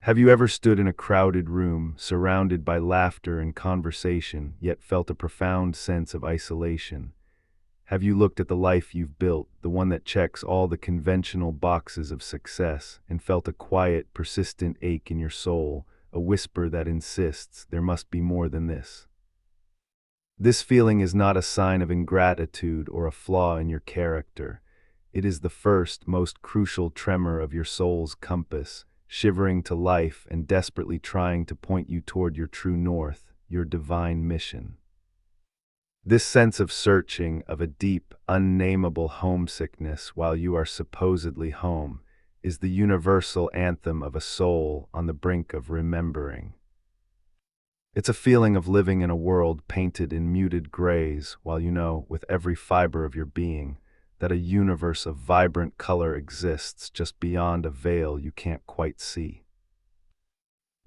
Have you ever stood in a crowded room, surrounded by laughter and conversation, yet felt a profound sense of isolation? Have you looked at the life you've built, the one that checks all the conventional boxes of success, and felt a quiet, persistent ache in your soul, a whisper that insists there must be more than this? This feeling is not a sign of ingratitude or a flaw in your character. It is the first, most crucial tremor of your soul's compass, shivering to life and desperately trying to point you toward your true north, your divine mission. This sense of searching, of a deep, unnameable homesickness while you are supposedly home, is the universal anthem of a soul on the brink of remembering. It's a feeling of living in a world painted in muted grays, while you know, with every fiber of your being, that a universe of vibrant color exists just beyond a veil you can't quite see.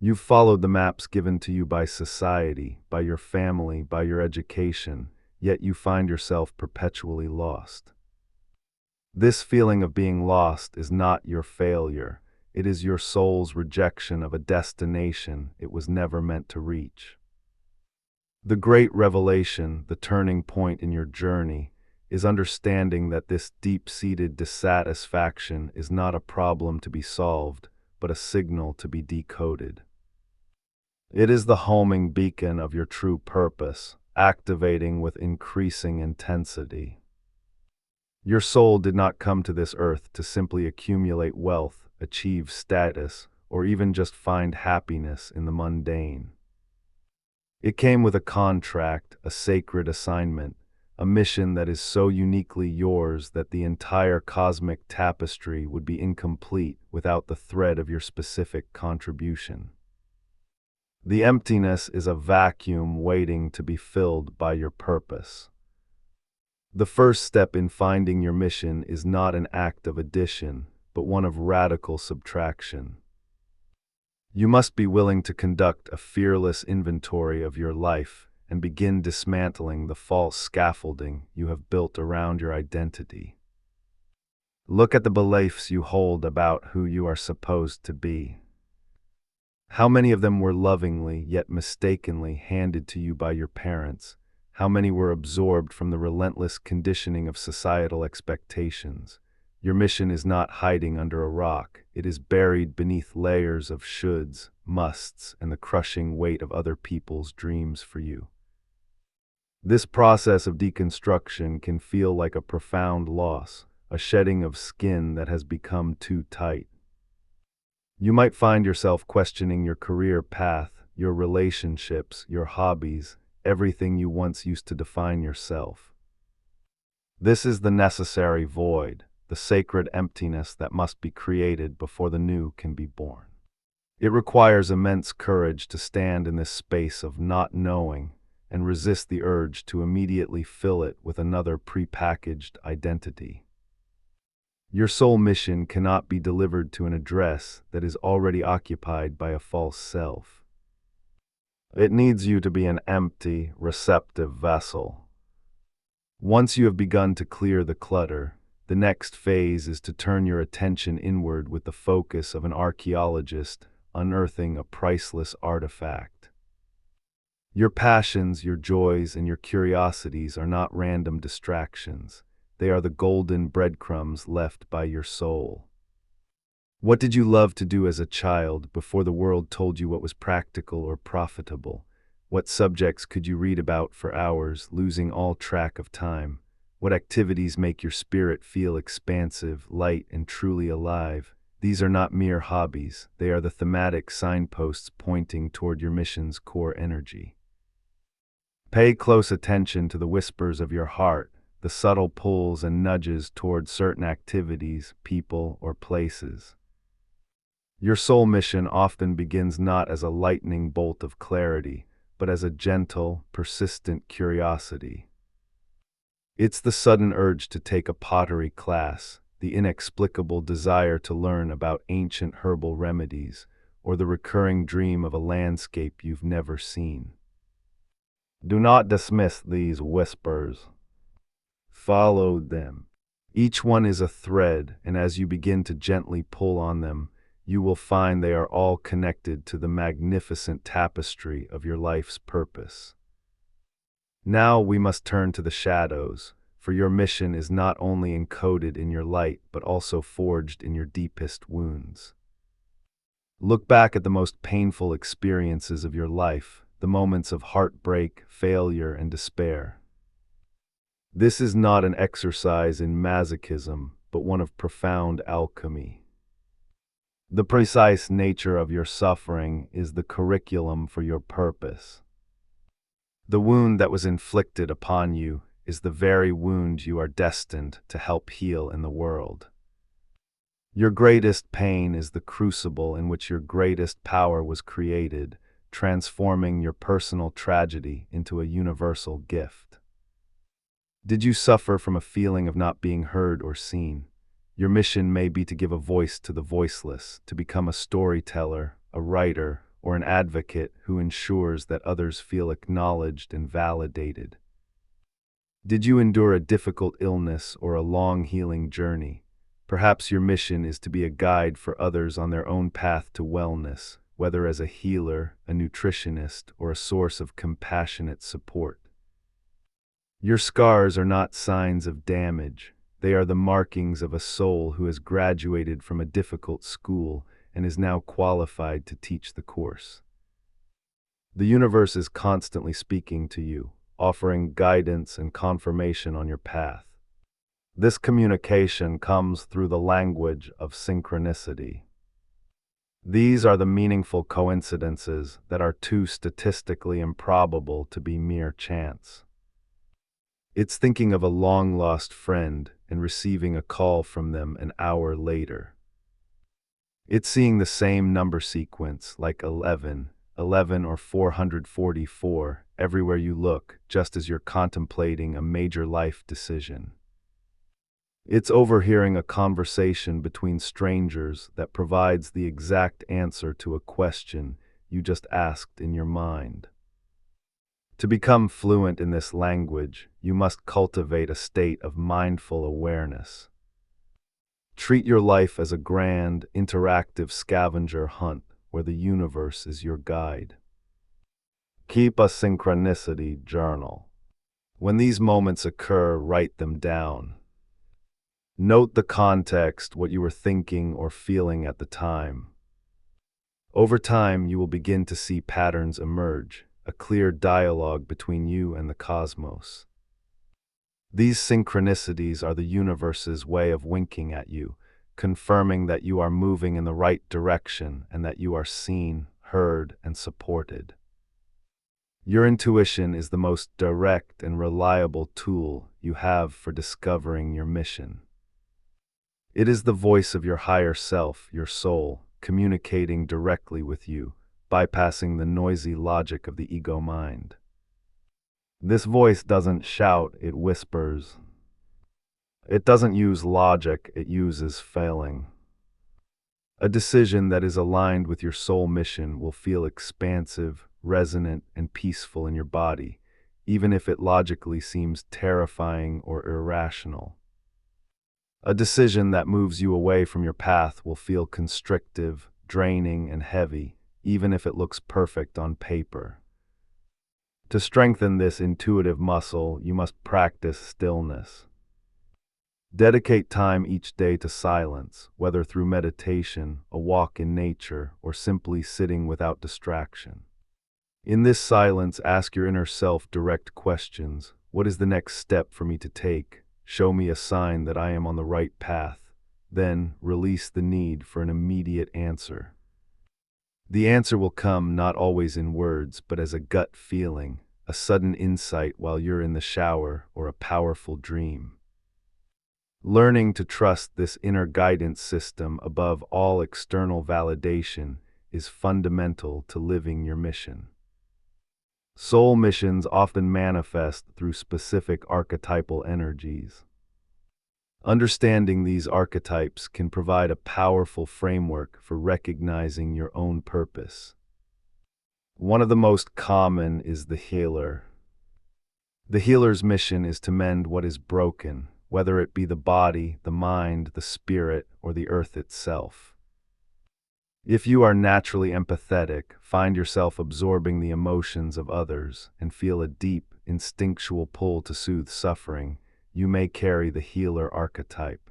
You've followed the maps given to you by society, by your family, by your education, yet you find yourself perpetually lost. This feeling of being lost is not your failure. It is your soul's rejection of a destination it was never meant to reach. The great revelation, the turning point in your journey, is understanding that this deep-seated dissatisfaction is not a problem to be solved, but a signal to be decoded. It is the homing beacon of your true purpose, activating with increasing intensity. Your soul did not come to this earth to simply accumulate wealth, achieve status, or even just find happiness in the mundane. It came with a contract, a sacred assignment, a mission that is so uniquely yours that the entire cosmic tapestry would be incomplete without the thread of your specific contribution. The emptiness is a vacuum waiting to be filled by your purpose. The first step in finding your mission is not an act of addition, but one of radical subtraction. You must be willing to conduct a fearless inventory of your life and begin dismantling the false scaffolding you have built around your identity. Look at the beliefs you hold about who you are supposed to be. How many of them were lovingly yet mistakenly handed to you by your parents? How many were absorbed from the relentless conditioning of societal expectations? Your mission is not hiding under a rock. It is buried beneath layers of shoulds, musts, and the crushing weight of other people's dreams for you. This process of deconstruction can feel like a profound loss, a shedding of skin that has become too tight. You might find yourself questioning your career path, your relationships, your hobbies, everything you once used to define yourself. This is the necessary void, the sacred emptiness that must be created before the new can be born. It requires immense courage to stand in this space of not knowing and resist the urge to immediately fill it with another prepackaged identity. Your soul mission cannot be delivered to an address that is already occupied by a false self. It needs you to be an empty, receptive vessel. Once you have begun to clear the clutter, the next phase is to turn your attention inward with the focus of an archaeologist unearthing a priceless artifact. Your passions, your joys, and your curiosities are not random distractions. They are the golden breadcrumbs left by your soul. What did you love to do as a child before the world told you what was practical or profitable? What subjects could you read about for hours, losing all track of time? What activities make your spirit feel expansive, light, and truly alive? These are not mere hobbies. They are the thematic signposts pointing toward your mission's core energy. Pay close attention to the whispers of your heart, the subtle pulls and nudges toward certain activities, people, or places. Your soul mission often begins not as a lightning bolt of clarity, but as a gentle, persistent curiosity. It's the sudden urge to take a pottery class, the inexplicable desire to learn about ancient herbal remedies, or the recurring dream of a landscape you've never seen. Do not dismiss these whispers. Follow them. Each one is a thread, and as you begin to gently pull on them, you will find they are all connected to the magnificent tapestry of your life's purpose. Now we must turn to the shadows, for your mission is not only encoded in your light but also forged in your deepest wounds. Look back at the most painful experiences of your life, the moments of heartbreak, failure, and despair. This is not an exercise in masochism, but one of profound alchemy. The precise nature of your suffering is the curriculum for your purpose. The wound that was inflicted upon you is the very wound you are destined to help heal in the world. Your greatest pain is the crucible in which your greatest power was created, transforming your personal tragedy into a universal gift. Did you suffer from a feeling of not being heard or seen? Your mission may be to give a voice to the voiceless, to become a storyteller, a writer, or an advocate who ensures that others feel acknowledged and validated. Did you endure a difficult illness or a long healing journey? Perhaps your mission is to be a guide for others on their own path to wellness, whether as a healer, a nutritionist, or a source of compassionate support. Your scars are not signs of damage. They are the markings of a soul who has graduated from a difficult school and is now qualified to teach the course. The universe is constantly speaking to you, offering guidance and confirmation on your path. This communication comes through the language of synchronicity. These are the meaningful coincidences that are too statistically improbable to be mere chance. It's thinking of a long-lost friend and receiving a call from them an hour later. It's seeing the same number sequence, like 11, 11 or 444, everywhere you look, just as you're contemplating a major life decision. It's overhearing a conversation between strangers that provides the exact answer to a question you just asked in your mind. To become fluent in this language, you must cultivate a state of mindful awareness. Treat your life as a grand, interactive scavenger hunt where the universe is your guide. Keep a synchronicity journal. When these moments occur, write them down. Note the context, what you were thinking or feeling at the time. Over time, you will begin to see patterns emerge, a clear dialogue between you and the cosmos. These synchronicities are the universe's way of winking at you, confirming that you are moving in the right direction and that you are seen, heard, and supported. Your intuition is the most direct and reliable tool you have for discovering your mission. It is the voice of your higher self, your soul, communicating directly with you, bypassing the noisy logic of the ego mind. This voice doesn't shout, it whispers. It doesn't use logic, it uses feeling. A decision that is aligned with your soul mission will feel expansive, resonant, and peaceful in your body, even if it logically seems terrifying or irrational. A decision that moves you away from your path will feel constrictive, draining, and heavy, even if it looks perfect on paper. To strengthen this intuitive muscle, you must practice stillness. Dedicate time each day to silence, whether through meditation, a walk in nature, or simply sitting without distraction. In this silence, ask your inner self direct questions. What is the next step for me to take? Show me a sign that I am on the right path. Then, release the need for an immediate answer. The answer will come not always in words, but as a gut feeling, a sudden insight while you're in the shower, or a powerful dream. Learning to trust this inner guidance system above all external validation is fundamental to living your mission. Soul missions often manifest through specific archetypal energies. Understanding these archetypes can provide a powerful framework for recognizing your own purpose. One of the most common is the healer. The healer's mission is to mend what is broken, whether it be the body, the mind, the spirit, or the earth itself. If you are naturally empathetic, find yourself absorbing the emotions of others and feel a deep, instinctual pull to soothe suffering, you may carry the healer archetype.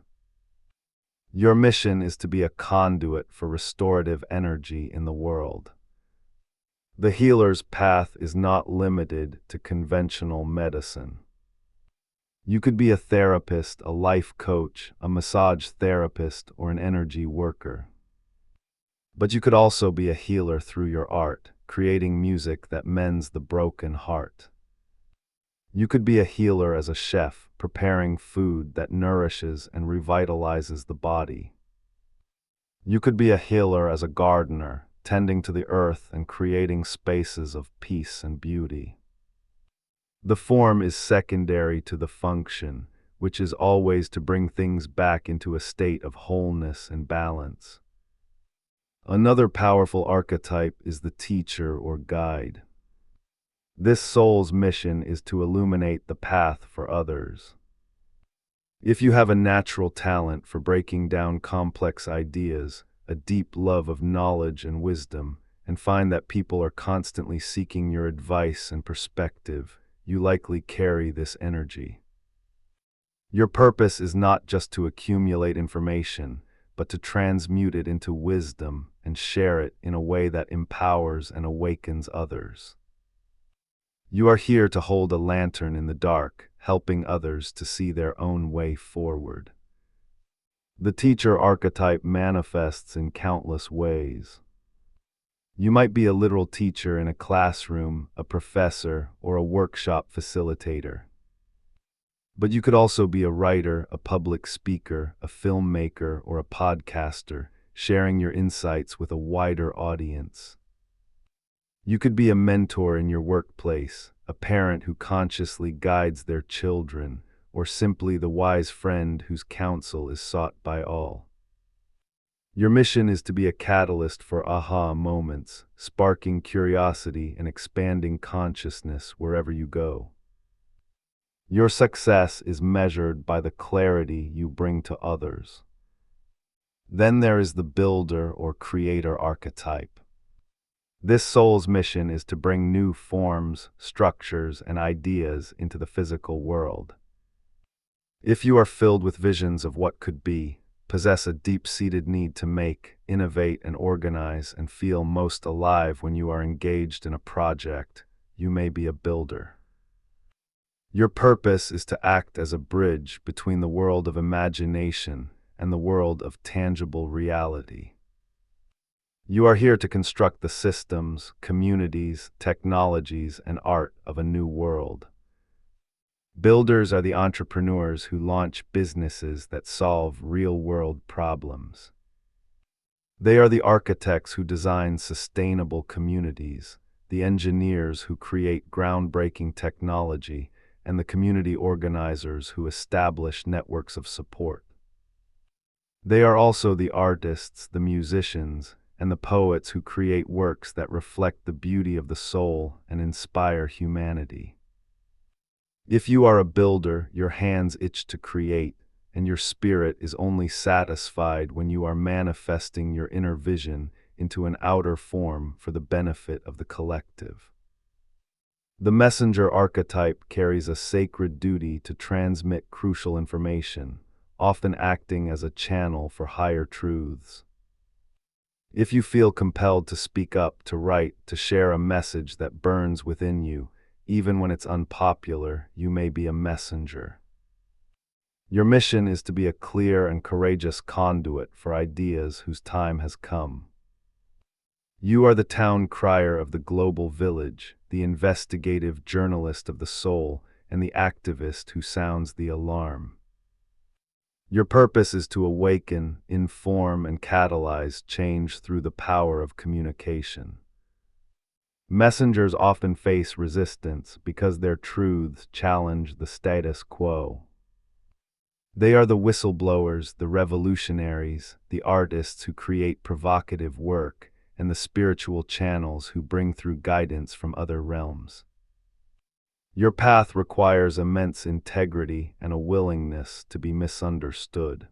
Your mission is to be a conduit for restorative energy in the world. The healer's path is not limited to conventional medicine. You could be a therapist, a life coach, a massage therapist, or an energy worker. But you could also be a healer through your art, creating music that mends the broken heart. You could be a healer as a chef, preparing food that nourishes and revitalizes the body. You could be a healer as a gardener, tending to the earth and creating spaces of peace and beauty. The form is secondary to the function, which is always to bring things back into a state of wholeness and balance. Another powerful archetype is the teacher or guide. This soul's mission is to illuminate the path for others. If you have a natural talent for breaking down complex ideas, a deep love of knowledge and wisdom, and find that people are constantly seeking your advice and perspective, you likely carry this energy. Your purpose is not just to accumulate information, but to transmute it into wisdom and share it in a way that empowers and awakens others. You are here to hold a lantern in the dark, helping others to see their own way forward. The teacher archetype manifests in countless ways. You might be a literal teacher in a classroom, a professor, or a workshop facilitator. But you could also be a writer, a public speaker, a filmmaker, or a podcaster, sharing your insights with a wider audience. You could be a mentor in your workplace, a parent who consciously guides their children, or simply the wise friend whose counsel is sought by all. Your mission is to be a catalyst for aha moments, sparking curiosity and expanding consciousness wherever you go. Your success is measured by the clarity you bring to others. Then there is the builder or creator archetype. This soul's mission is to bring new forms, structures, and ideas into the physical world. If you are filled with visions of what could be, possess a deep-seated need to make, innovate, and organize, and feel most alive when you are engaged in a project, you may be a builder. Your purpose is to act as a bridge between the world of imagination and the world of tangible reality. You are here to construct the systems, communities, technologies, and art of a new world. Builders are the entrepreneurs who launch businesses that solve real-world problems. They are the architects who design sustainable communities, the engineers who create groundbreaking technology, and the community organizers who establish networks of support. They are also the artists, the musicians, and the poets who create works that reflect the beauty of the soul and inspire humanity. If you are a builder, your hands itch to create, and your spirit is only satisfied when you are manifesting your inner vision into an outer form for the benefit of the collective. The messenger archetype carries a sacred duty to transmit crucial information, often acting as a channel for higher truths. If you feel compelled to speak up, to write, to share a message that burns within you, even when it's unpopular, you may be a messenger. Your mission is to be a clear and courageous conduit for ideas whose time has come. You are the town crier of the global village, the investigative journalist of the soul, and the activist who sounds the alarm. Your purpose is to awaken, inform, and catalyze change through the power of communication. Messengers often face resistance because their truths challenge the status quo. They are the whistleblowers, the revolutionaries, the artists who create provocative work, and the spiritual channels who bring through guidance from other realms. Your path requires immense integrity and a willingness to be misunderstood.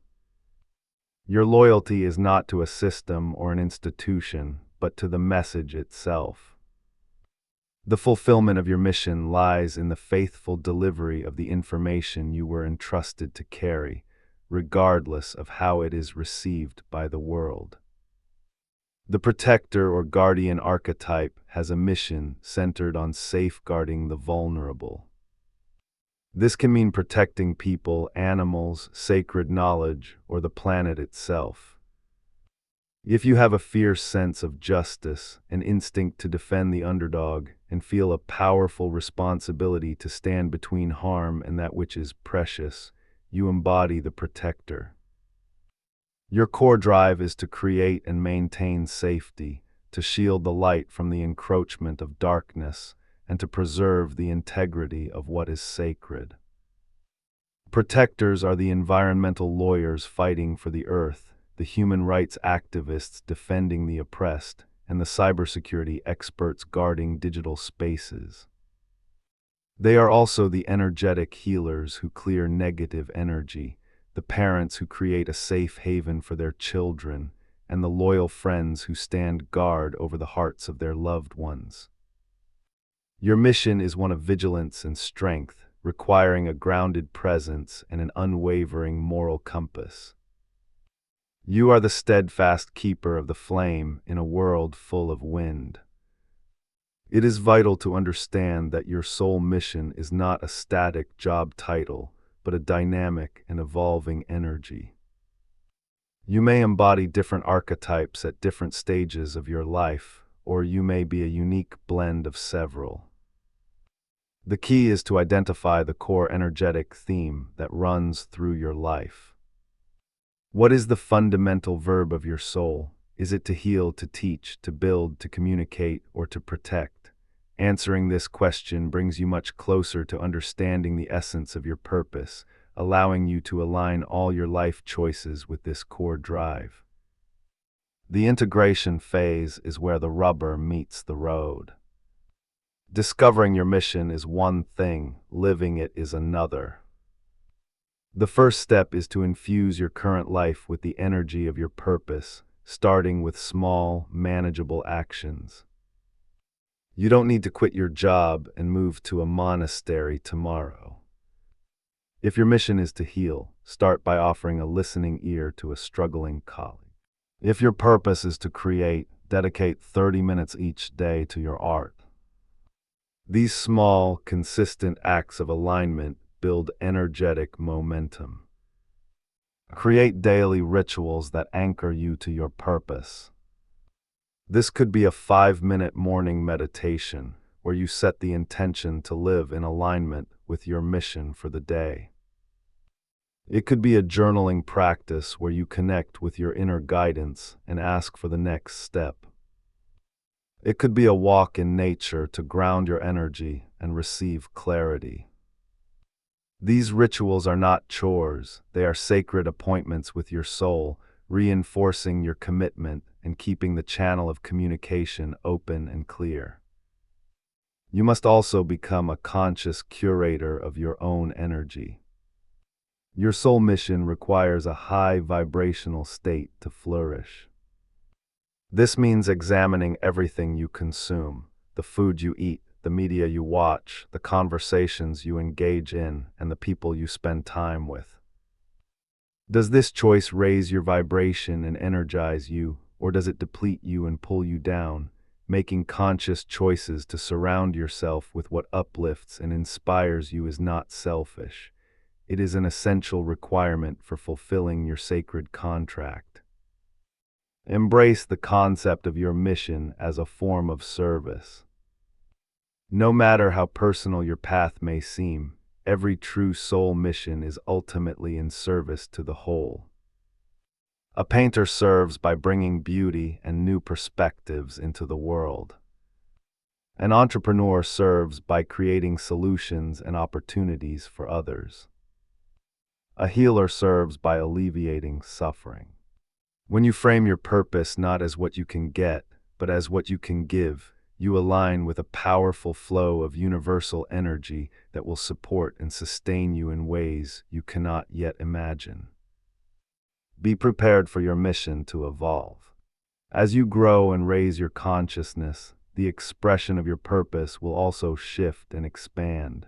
Your loyalty is not to a system or an institution, but to the message itself. The fulfillment of your mission lies in the faithful delivery of the information you were entrusted to carry, regardless of how it is received by the world. The protector or guardian archetype has a mission centered on safeguarding the vulnerable. This can mean protecting people, animals, sacred knowledge, or the planet itself. If you have a fierce sense of justice, an instinct to defend the underdog, and feel a powerful responsibility to stand between harm and that which is precious, you embody the protector. Your core drive is to create and maintain safety, to shield the light from the encroachment of darkness, and to preserve the integrity of what is sacred. Protectors are the environmental lawyers fighting for the earth, the human rights activists defending the oppressed, and the cybersecurity experts guarding digital spaces. They are also the energetic healers who clear negative energy, the parents who create a safe haven for their children, and the loyal friends who stand guard over the hearts of their loved ones. Your mission is one of vigilance and strength, requiring a grounded presence and an unwavering moral compass. You are the steadfast keeper of the flame in a world full of wind. It is vital to understand that your sole mission is not a static job title, but a dynamic and evolving energy. You may embody different archetypes at different stages of your life, or you may be a unique blend of several. The key is to identify the core energetic theme that runs through your life. What is the fundamental verb of your soul? Is it to heal, to teach, to build, to communicate, or to protect? Answering this question brings you much closer to understanding the essence of your purpose, allowing you to align all your life choices with this core drive. The integration phase is where the rubber meets the road. Discovering your mission is one thing, living it is another. The first step is to infuse your current life with the energy of your purpose, starting with small, manageable actions. You don't need to quit your job and move to a monastery tomorrow. If your mission is to heal, start by offering a listening ear to a struggling colleague. If your purpose is to create, dedicate 30 minutes each day to your art. These small, consistent acts of alignment build energetic momentum. Create daily rituals that anchor you to your purpose. This could be a 5-minute morning meditation where you set the intention to live in alignment with your mission for the day. It could be a journaling practice where you connect with your inner guidance and ask for the next step. It could be a walk in nature to ground your energy and receive clarity. These rituals are not chores, they are sacred appointments with your soul, reinforcing your commitment and keeping the channel of communication open and clear. You must also become a conscious curator of your own energy. Your soul mission requires a high vibrational state to flourish. This means examining everything you consume, the food you eat, the media you watch, the conversations you engage in, and the people you spend time with. Does this choice raise your vibration and energize you, or does it deplete you and pull you down? Making conscious choices to surround yourself with what uplifts and inspires you is not selfish. It is an essential requirement for fulfilling your sacred contract. Embrace the concept of your mission as a form of service. No matter how personal your path may seem, every true soul mission is ultimately in service to the whole. A painter serves by bringing beauty and new perspectives into the world. An entrepreneur serves by creating solutions and opportunities for others. A healer serves by alleviating suffering. When you frame your purpose not as what you can get, but as what you can give, you align with a powerful flow of universal energy that will support and sustain you in ways you cannot yet imagine. Be prepared for your mission to evolve. As you grow and raise your consciousness, the expression of your purpose will also shift and expand.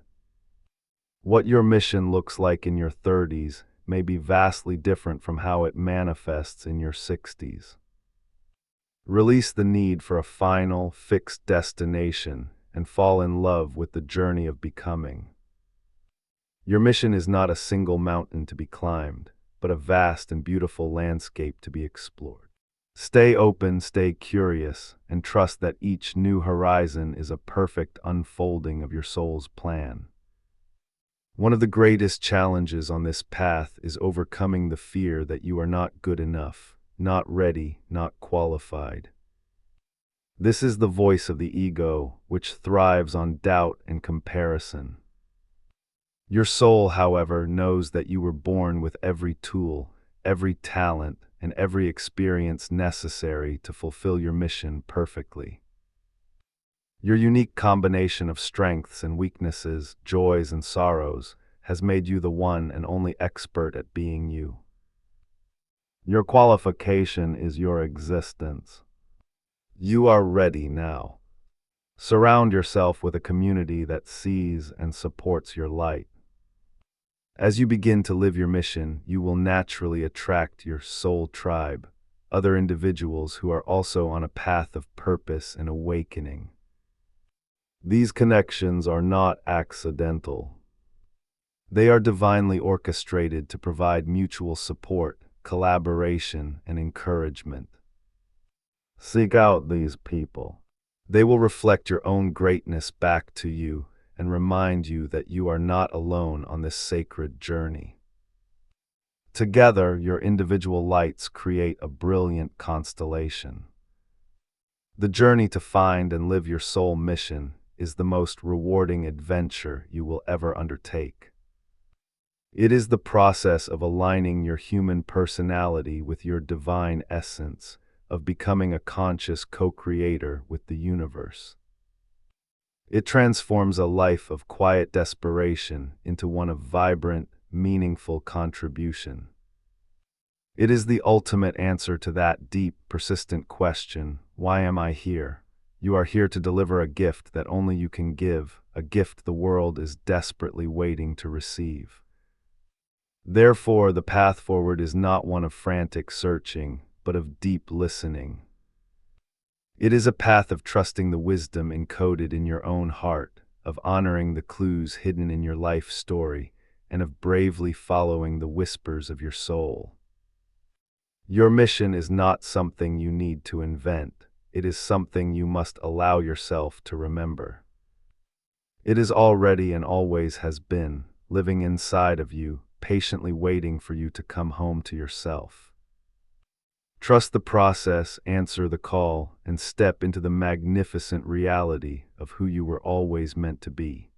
What your mission looks like in your 30s may be vastly different from how it manifests in your 60s. Release the need for a final, fixed destination and fall in love with the journey of becoming. Your mission is not a single mountain to be climbed, but a vast and beautiful landscape to be explored. Stay open, stay curious, and trust that each new horizon is a perfect unfolding of your soul's plan. One of the greatest challenges on this path is overcoming the fear that you are not good enough, not ready, not qualified. This is the voice of the ego, which thrives on doubt and comparison. Your soul, however, knows that you were born with every tool, every talent, and every experience necessary to fulfill your mission perfectly. Your unique combination of strengths and weaknesses, joys and sorrows, has made you the one and only expert at being you. Your qualification is your existence. You are ready now. Surround yourself with a community that sees and supports your light. As you begin to live your mission, you will naturally attract your soul tribe, other individuals who are also on a path of purpose and awakening. These connections are not accidental. They are divinely orchestrated to provide mutual support, collaboration, and encouragement. Seek out these people. They will reflect your own greatness back to you and remind you that you are not alone on this sacred journey. Together, your individual lights create a brilliant constellation. The journey to find and live your soul mission is the most rewarding adventure you will ever undertake. It is the process of aligning your human personality with your divine essence, of becoming a conscious co-creator with the universe. It transforms a life of quiet desperation into one of vibrant, meaningful contribution. It is the ultimate answer to that deep, persistent question, why am I here? You are here to deliver a gift that only you can give, a gift the world is desperately waiting to receive. Therefore, the path forward is not one of frantic searching, but of deep listening. It is a path of trusting the wisdom encoded in your own heart, of honoring the clues hidden in your life story, and of bravely following the whispers of your soul. Your mission is not something you need to invent. It is something you must allow yourself to remember. It is already and always has been, living inside of you, patiently waiting for you to come home to yourself. Trust the process, answer the call, and step into the magnificent reality of who you were always meant to be.